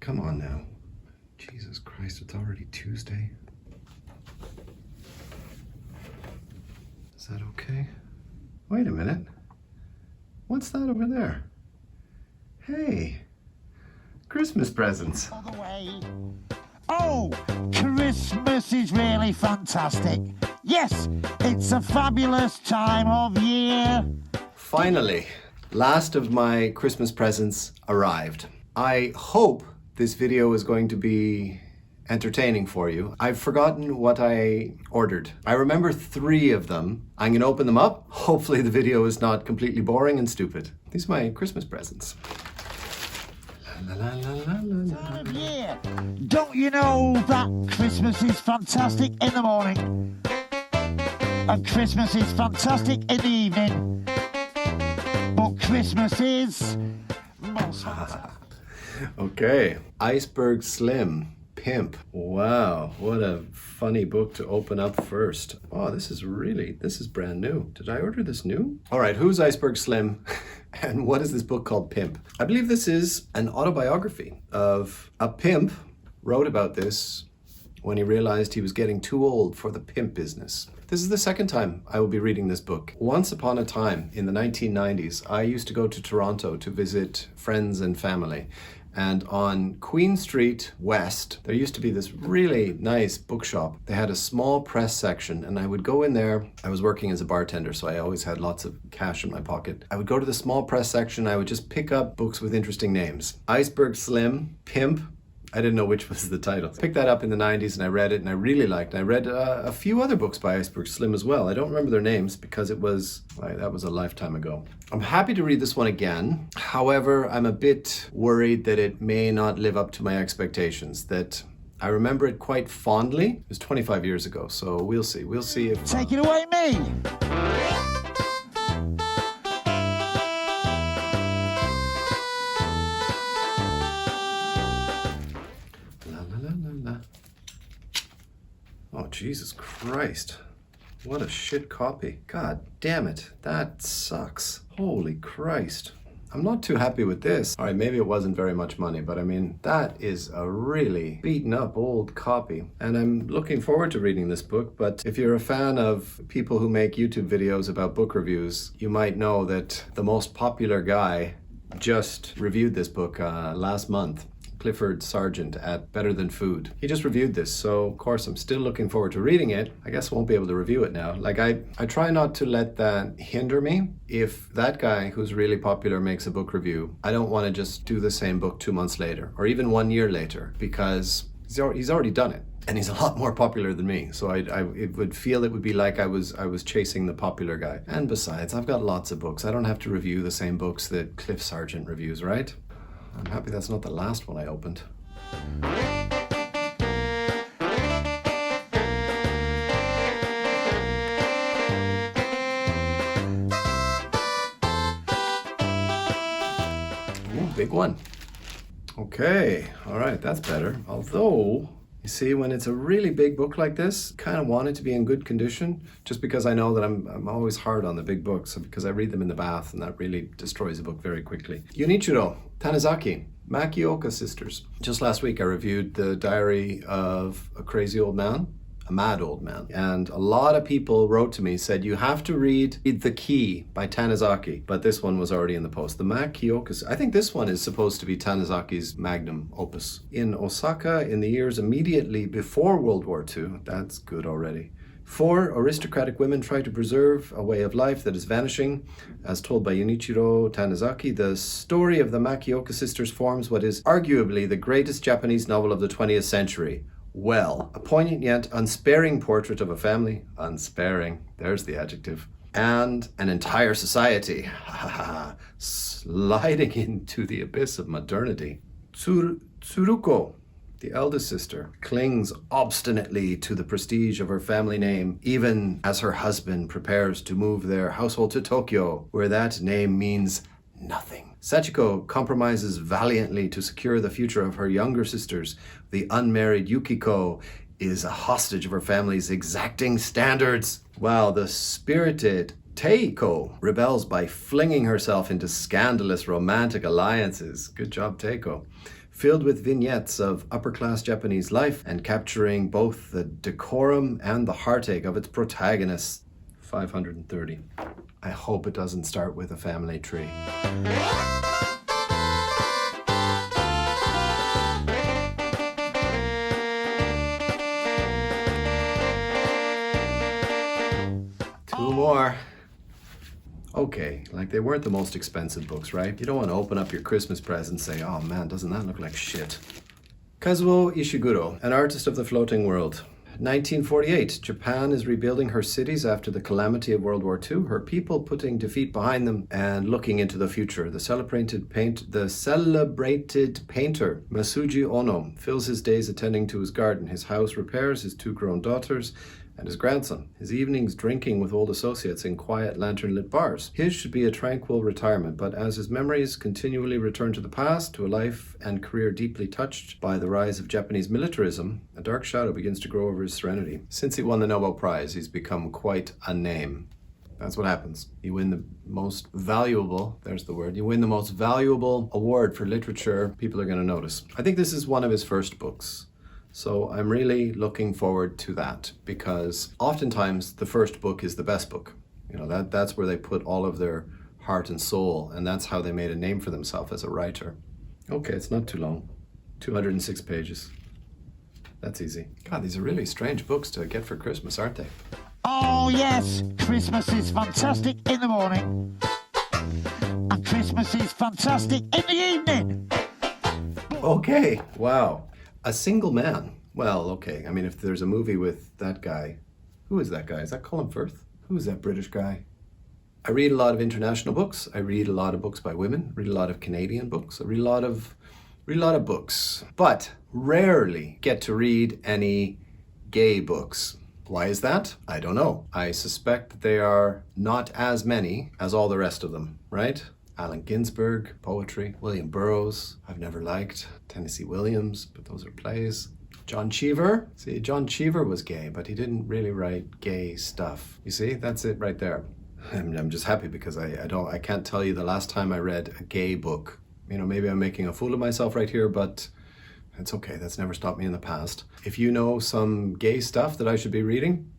Come on now. Jesus Christ, it's already Tuesday. Is that okay? Wait a minute. What's that over there? Hey, Christmas presents. All the way. Oh, Christmas is really fantastic. Yes, it's a fabulous time of year. Finally, last of my Christmas presents arrived. I hope this video is going to be entertaining for you. I've forgotten what I ordered. I remember 3 of them. I'm gonna open them up. Hopefully the video is not completely boring and stupid. These are my Christmas presents. La, la, la, la, la, la. Time of year. Don't you know that Christmas is fantastic in the morning? And Christmas is fantastic in the evening. But Christmas is most fantastic. Okay, Iceberg Slim, Pimp. Wow, what a funny book to open up first. Oh, this is brand new. Did I order this new? All right, who's Iceberg Slim and what is this book called Pimp? I believe this is an autobiography of a pimp. Wrote about this when he realized he was getting too old for the pimp business. This is the second time I will be reading this book. Once upon a time in the 1990s, I used to go to Toronto to visit friends and family. And on Queen Street West, there used to be this really nice bookshop. They had a small press section and I would go in there. I was working as a bartender, so I always had lots of cash in my pocket. I would go to the small press section. I would just pick up books with interesting names. Iceberg Slim, Pimp. I didn't know which was the title. Picked that up in the 90s and I read it and I really liked it. I read a few other books by Iceberg Slim as well. I don't remember their names because that was a lifetime ago. I'm happy to read this one again. However, I'm a bit worried that it may not live up to my expectations. That I remember it quite fondly. It was 25 years ago, so we'll see. We'll see if... Take it away, me! Oh, Jesus Christ. What a shit copy. God damn it. That sucks. Holy Christ. I'm not too happy with this. All right, maybe it wasn't very much money, but I mean, that is a really beaten up old copy. And I'm looking forward to reading this book, but if you're a fan of people who make YouTube videos about book reviews, you might know that the most popular guy just reviewed this book last month. Clifford Sargent at Better Than Food. He just reviewed this, so of course I'm still looking forward to reading it. I guess I won't be able to review it now. Like I try not to let that hinder me. If that guy who's really popular makes a book review, I don't want to just do the same book 2 months later or even 1 year later because he's already done it. And he's a lot more popular than me, so it would be like I was chasing the popular guy. And besides, I've got lots of books. I don't have to review the same books that Cliff Sargent reviews, right? I'm happy that's not the last one I opened. Ooh, big one. Okay, all right, that's better. Although, you see, when it's a really big book like this, kind of want it to be in good condition, just because I know that I'm always hard on the big books, because I read them in the bath, and that really destroys a book very quickly. Junichiro Tanizaki, Makioka Sisters. Just last week I reviewed the diary of a crazy old man, a mad old man. And a lot of people wrote to me, said, you have to read The Key by Tanizaki. But this one was already in the post. The Makioka, I think this one is supposed to be Tanizaki's magnum opus. In Osaka, in the years immediately before World War II, that's good already, 4 aristocratic women try to preserve a way of life that is vanishing. As told by Junichiro Tanizaki, the story of the Makioka sisters forms what is arguably the greatest Japanese novel of the 20th century. Well, a poignant yet unsparing portrait of a family, unsparing, there's the adjective, and an entire society, sliding into the abyss of modernity. Tsuruko, the eldest sister, clings obstinately to the prestige of her family name, even as her husband prepares to move their household to Tokyo, where that name means nothing. Sachiko compromises valiantly to secure the future of her younger sisters. The unmarried Yukiko is a hostage of her family's exacting standards, while the spirited Teiko rebels by flinging herself into scandalous romantic alliances. Good job, Teiko. filled with vignettes of upper-class Japanese life and capturing both the decorum and the heartache of its protagonists. 530. I hope it doesn't start with a family tree. Two more. Okay, like they weren't the most expensive books, right? You don't want to open up your Christmas present and say, oh man, doesn't that look like shit? Kazuo Ishiguro, an artist of the floating world. 1948, Japan is rebuilding her cities after the calamity of World War II, her people putting defeat behind them and looking into the future. The celebrated painter Masuji Ono fills his days attending to his garden, his house repairs, his 2 grown daughters, and his grandson. His evenings drinking with old associates in quiet lantern-lit bars. His should be a tranquil retirement, but as his memories continually return to the past, to a life and career deeply touched by the rise of Japanese militarism, a dark shadow begins to grow over his serenity. Since he won the Nobel Prize, he's become quite a name. That's what happens. You win the most valuable, there's the word, you win the most valuable award for literature, people are going to notice. I think this is one of his first books. So I'm really looking forward to that because oftentimes the first book is the best book. You know, that's where they put all of their heart and soul, and that's how they made a name for themselves as a writer. Okay, it's not too long. 206 pages. That's easy. God, these are really strange books to get for Christmas, aren't they? Oh yes, Christmas is fantastic in the morning. And Christmas is fantastic in the evening. Okay, wow. A Single Man. Well, okay. I mean, if there's a movie with that guy, who is that guy? Is that Colin Firth? Who is that British guy? I read a lot of international books. I read a lot of books by women. Read a lot of Canadian books. I read a lot of books, but rarely get to read any gay books. Why is that? I don't know. I suspect that they are not as many as all the rest of them, right? Allen Ginsberg, poetry. William Burroughs, I've never liked. Tennessee Williams, but those are plays. John Cheever. See, John Cheever was gay, but he didn't really write gay stuff. You see, that's it right there. I'm just happy because I can't tell you the last time I read a gay book. You know, maybe I'm making a fool of myself right here, but it's okay. That's never stopped me in the past. If you know some gay stuff that I should be reading,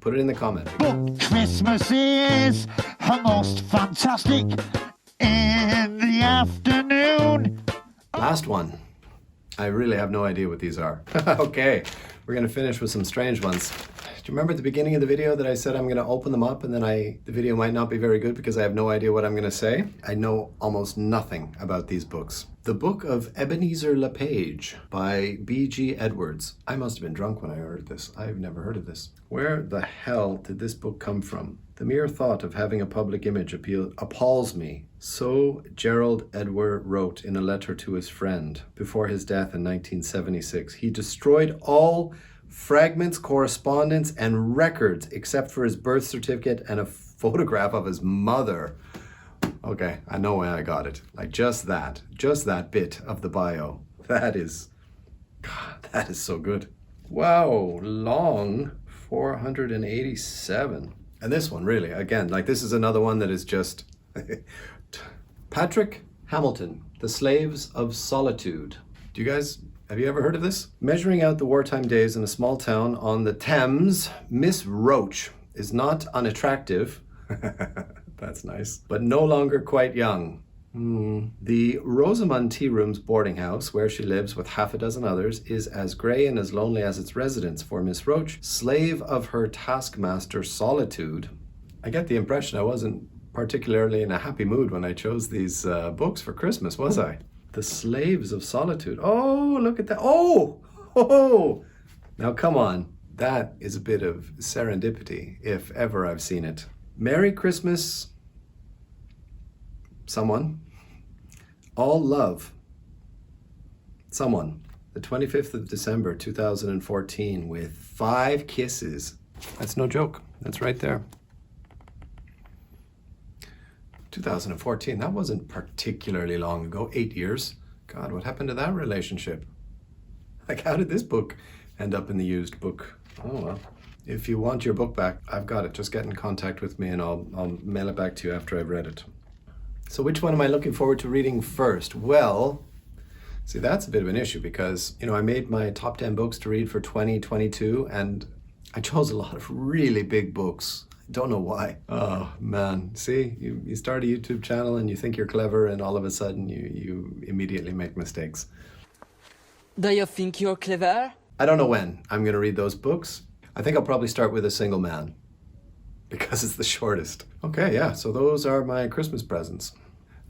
put it in the comment. But Christmas is the most fantastic in the afternoon. Last one. I really have no idea what these are. Okay, we're gonna finish with some strange ones. Do you remember at the beginning of the video that I said I'm gonna open them up and then the video might not be very good because I have no idea what I'm gonna say? I know almost nothing about these books. The Book of Ebenezer LePage by B.G. Edwards. I must have been drunk when I heard this. I've never heard of this. Where the hell did this book come from? The mere thought of having a public image appalls me. So Gerald Edward wrote in a letter to his friend before his death in 1976. He destroyed all fragments, correspondence, and records except for his birth certificate and a photograph of his mother. Okay, I know why I got it. Like just that bit of the bio. That is so good. Wow, long 487. And this one really, again, like this is another one that is just Patrick Hamilton, The Slaves of Solitude. Have you ever heard of this? Measuring out the wartime days in a small town on the Thames, Miss Roach is not unattractive. That's nice. But no longer quite young. The Rosamund Tea Room's boarding house, where she lives with half a dozen others, is as grey and as lonely as its residents for Miss Roach, slave of her taskmaster Solitude. I get the impression I wasn't particularly in a happy mood when I chose these books for Christmas, was I? The Slaves of Solitude. Oh, look at that. Oh! Now come on. That is a bit of serendipity, if ever I've seen it. Merry Christmas, someone. All love, someone. The 25th of December, 2014, with 5 kisses. That's no joke. That's right there. 2014, that wasn't particularly long ago. 8 years. God, what happened to that relationship? Like, how did this book end up in the used book? Oh, well. If you want your book back, I've got it. Just get in contact with me and I'll mail it back to you after I've read it. So which one am I looking forward to reading first? Well, See, that's a bit of an issue because, I made my top 10 books to read for 2022 and I chose a lot of really big books. I don't know why. Oh, man. See, you start a YouTube channel and you think you're clever and all of a sudden you immediately make mistakes. Do you think you're clever? I don't know when I'm going to read those books. I think I'll probably start with A Single Man because it's the shortest. Okay, yeah, so those are my Christmas presents.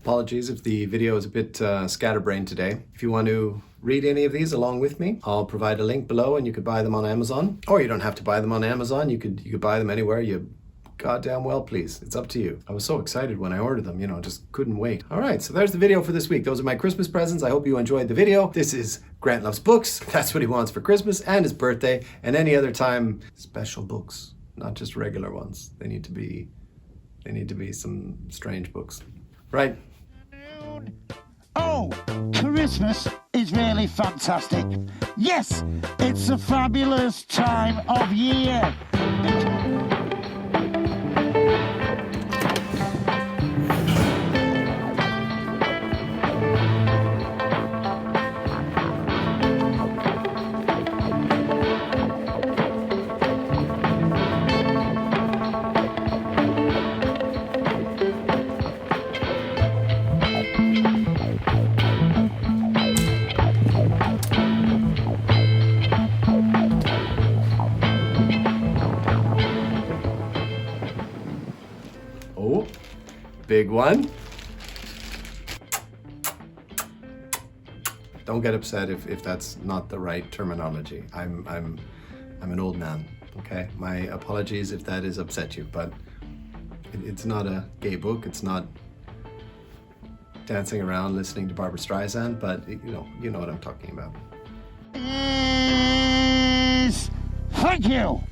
Apologies if the video is a bit scatterbrained today. If you want to read any of these along with me, I'll provide a link below and you could buy them on Amazon. Or you don't have to buy them on Amazon. You could buy them anywhere you goddamn well please. It's up to you. I was so excited when I ordered them, just couldn't wait. All right, so there's the video for this week. Those are my Christmas presents. I hope you enjoyed the video. This is Grant Loves Books. That's what he wants for Christmas and his birthday and any other time. Special books, not just regular ones. They need to be some strange books. Right. Oh, Christmas is really fantastic. Yes, it's a fabulous time of year. Oh, big one. Don't get upset if that's not the right terminology. I'm an old man, okay? My apologies if that has upset you, but it's not a gay book. It's not dancing around listening to Barbra Streisand, but you know what I'm talking about. Thank you.